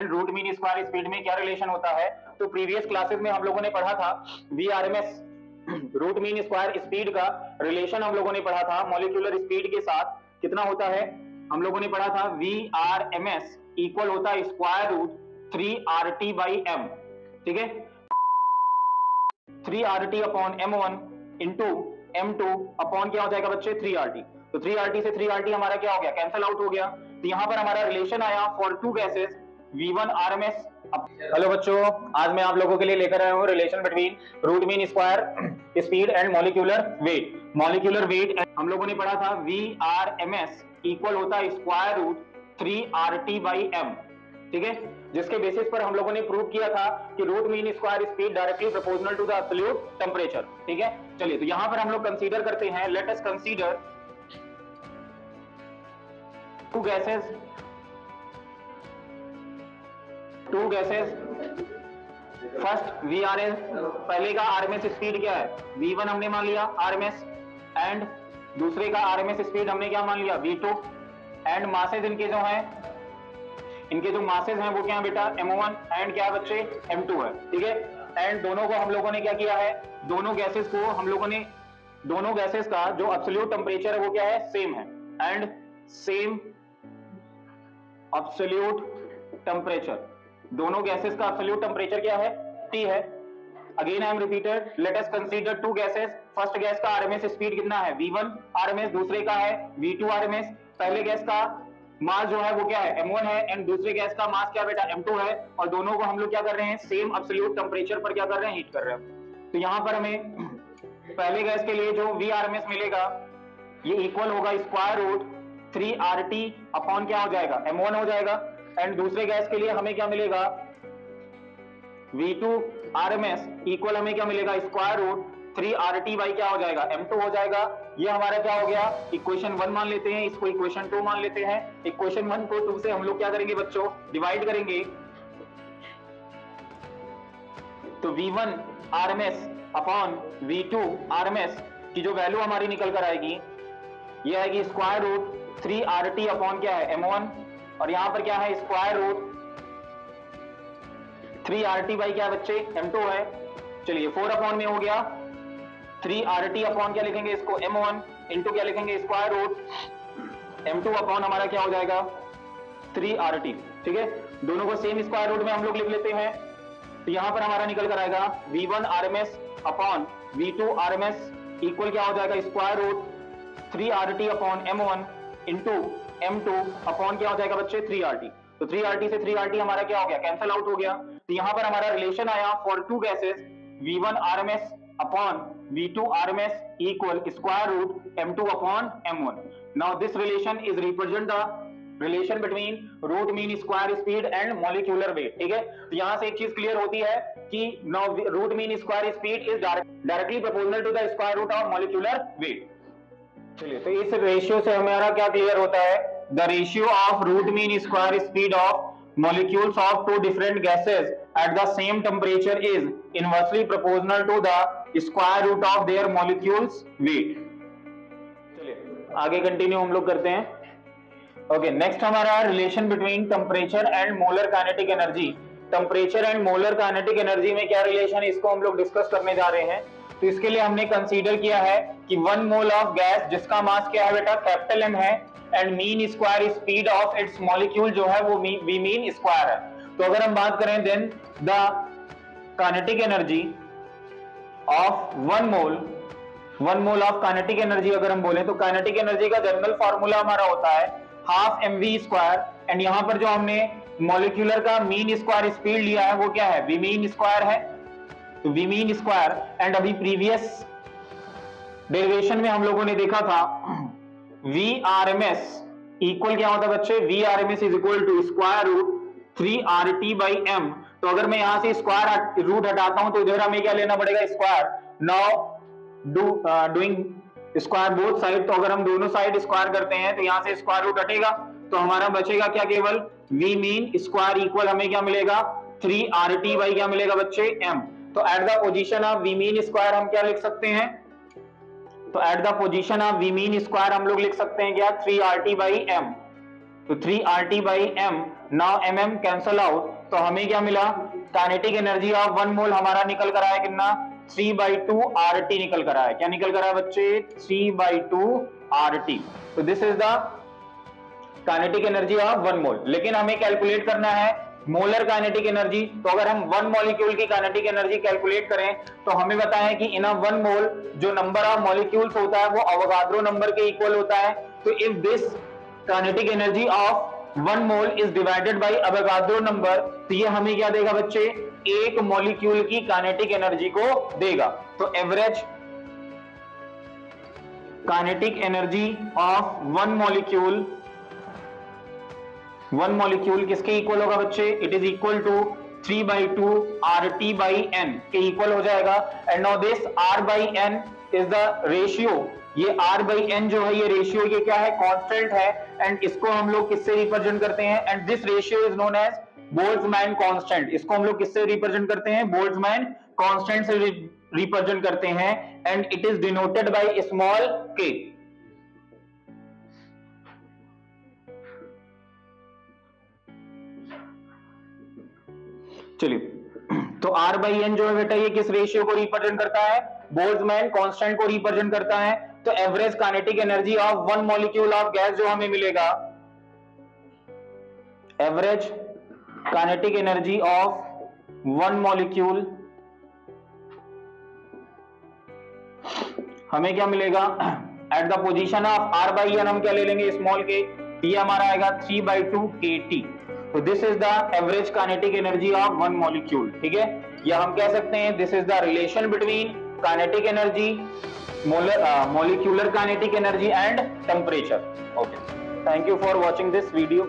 Root mean square speed में क्या relation होता है। तो प्रीवियस क्लासेस में हम लोगों ने पढ़ा था VRMS root mean square speed का रिलेशन हम लोगों ने पढ़ा था मॉलिक्यूलर स्पीड के साथ कितना होता है। हम लोगों ने पढ़ा था वीआरएमएस इक्वल होता है square root 3RT by M. ठीक है, 3RT upon M1 into M2 upon क्या हो जाएगा बच्चे 3RT। तो 3RT से 3RT हमारा क्या हो गया, कैंसल आउट हो गया। तो यहां पर हमारा रिलेशन आया for two gases V1 RMS। Hello बच्चों, आज मैं आप लोगों के लिए लेकर आया हूं relation between root mean square speed and molecular weight. Molecular weight हम लोगों ने पढ़ा था VRMS इक्वल होता है square root 3RT by M. ठीक है, जिसके बेसिस पर हम लोगों ने प्रूव किया था कि root mean square speed directly proportional to the absolute temperature. ठीक है, चलिए तो यहां पर हम लोग कंसीडर करते हैं, let us consider two gases first VRS, पहले का आरएमएस स्पीड क्या है V1 हमने मान लिया आरएमएस, एंड दूसरे का आरएमएस स्पीड हमने क्या मान लिया V2, एंड मासेज इनके जो हैं, इनके जो मासेज हैं वो क्या है बेटा M1 एंड क्या है बच्चे M2 है। ठीक है, एंड दोनों को हम लोगों ने क्या किया है, दोनों गैसेस को हम लोगों ने, दोनों गैसेस का जो एब्सोल्यूट टेंपरेचर है वो क्या है सेम है, एंड सेम एब्सोल्यूट टेंपरेचर, दोनों गैसेस का एब्सोल्यूट टेंपरेचर क्या है T है। Again I am repeated, let us consider two gases. First gas का आरएमएस स्पीड कितना है V1 आरएमएस, दूसरे का है V2 आरएमएस। पहले गैस का मास जो है वो क्या है M1 है, एंड दूसरे गैस का मास क्या बेटा M2 है, और दोनों को हम लोग क्या कर रहे हैं सेम एब्सोल्यूट टेंपरेचर पर क्या कर रहे हैं हीट कर रहे हैं। तो यहां पर हमें पहले गैस के लिए जो VRMS मिलेगा ये इक्वल होगा स्क्वायर रूट 3RT अपॉन क्या हो जाएगा M1 हो जाएगा, एंड दूसरे गैस के लिए हमें क्या मिलेगा V2 RMS इक्वल हमें क्या मिलेगा स्क्वायर रूट 3RT बाई क्या हो जाएगा M2 हो जाएगा। ये हमारा क्या हो गया इक्वेशन 1 मान लेते हैं, इसको इक्वेशन 2 मान लेते हैं। इक्वेशन 1 को 2 से हम लोग क्या करेंगे बच्चों डिवाइड करेंगे, तो V1 RMS upon V2 RMS की जो वैल्यू हमारी निकल कर आएगी ये आएगी स्क्वायर रूट 3RT अपॉन क्या है M1, और यहां पर क्या है स्क्वायर रूट 3RT बाई क्या बच्चे M2 है। चलिए 4 अपॉन में हो गया 3RT अपॉन क्या लिखेंगे इसको M1 इंटू क्या लिखेंगे स्क्वायर रूट M2 अपॉन हमारा क्या हो जाएगा 3RT। ठीक है, दोनों को सेम स्क्वायर रूट में हम लोग लिख लेते हैं। तो यहां पर हमारा निकल कर आएगा V1 RMS upon V2 RMS equal क्या हो जाएगा square root 3RT upon M1 into M2 upon क्या हो जाएगा बच्चे 3RT। तो 3RT से 3RT हमारा क्या हो गया कैंसल आउट हो गया। तो यहां पर हमारा रिलेशन आया for two gases V1 RMS upon V2 RMS equal square root M2 upon M1। Now this relation is represent the relation between root mean square speed and molecular weight. ठीक है, तो यहां से एक चीज क्लियर होती है कि now root mean square speed is directly proportional to the square root of molecular weight. चलिए तो इस रेशियो से हमारा क्या क्लियर होता है, the ratio of root mean square speed of molecules of two different gases at the same temperature is inversely proportional to the square root of their molecules weight। चलिए आगे कंटिन्यू हम लोग करते हैं। ओके, नेक्स्ट हमारा relation between temperature and molar kinetic energy. Temperature and molar kinetic energy में क्या relation है इसको हम लोग डिस्कस करने जा रहे हैं। तो इसके लिए हमने कंसीडर किया है कि 1 मोल ऑफ गैस जिसका मास क्या है बेटा कैपिटल M है, and mean square speed of its molecule जो है वो V मीन स्क्वायर है। तो अगर हम बात करें then the kinetic energy of 1 mole of kinetic energy अगर हम बोले तो काइनेटिक एनर्जी का जनरल फार्मूला हमारा होता है हाफ mv स्क्वायर, एंड यहां पर जो हमने मॉलिक्यूलर का मीन स्क्वायर स्पीड लिया है वो क्या है V मीन स्क्वायर है, तो V मीन स्क्वायर। एंड अभी प्रीवियस डेरिवेशन में हम लोगों ने देखा था VRMS इक्वल क्या होता है बच्चे VRMS is equal to square root 3RT by M। तो अगर मैं यहां से स्क्वायर रूट हटाता हूं तो इधर हमें क्या लेना पड़ेगा square. Now doing square both side, तो अगर हम दोनों साइड स्क्वायर करते हैं तो यहां से स्क्वायर रूट हटेगा तो हमारा बचेगा क्या केवल V मीन स्क्वायर इक्वल हमें क्या मिलेगा 3RT बाई क्या मिलेगा बच्चे M। तो at the position of V mean square हम क्या लिख सकते हैं, तो at the position of V mean square हम लोग लिख सकते हैं क्या 3RT बाई M। तो 3RT by m, now mm cancel out, तो हमें क्या मिला, काइनेटिक एनर्जी ऑफ 1 मोल हमारा निकल कर आया कितना, 3/2 RT निकल कर आया। क्या निकल कर आया बच्चे, 3/2 RT। तो this is the kinetic energy of 1 मोल। लेकिन हमें कैलकुलेट करना है मोलर काइनेटिक एनर्जी। तो अगर हम 1 मॉलिक्यूल की काइनेटिक एनर्जी कैलकुलेट करें तो हमें पता है कि इन अ 1 मोल जो नंबर ऑफ मॉलिक्यूल्स होता है वो अवोगाड्रो नंबर के इक्वल होता है। तो if this kinetic energy of 1 mole is divided by Avogadro number, तो ये हमें क्या देगा बच्चे, एक मॉलिक्यूल की काइनेटिक एनर्जी को देगा। तो average kinetic energy of 1 molecule किसके इक्वल होगा बच्चे, it is equal to 3/2 RT by n के इक्वल हो जाएगा। And now this R by n is the ratio, ये R by n जो है ये रेशियो, ये क्या है, कांस्टेंट है। एंड इसको हम लोग किससे रिप्रेजेंट करते हैं, and this ratio is known as Boltzmann constant. इसको हम लोग किससे रिप्रेजेंट करते हैं, बोल्ट्जमैन कांस्टेंट से रिप्रेजेंट करते हैं। And it is denoted by small k। चलिए, तो R by n जो है बेटा ये किस रेशियो को रिप्रेजेंट करता है, बोल्ट्जमैन कांस्टेंट को रिप्रेजेंट करता है। तो average kinetic energy of 1 molecule of gas जो हमें मिलेगा, average kinetic energy of 1 molecule हमें क्या मिलेगा, at the position of R by n हम क्या ले लेंगे, स्मॉल k, ये हमारा आएगा 3/2 kT। तो this is the average kinetic energy of 1 molecule. ठीक है, या हम कह सकते हैं this is the relation between kinetic energy, molecular kinetic energy and temperature. Okay, thank you for watching this video.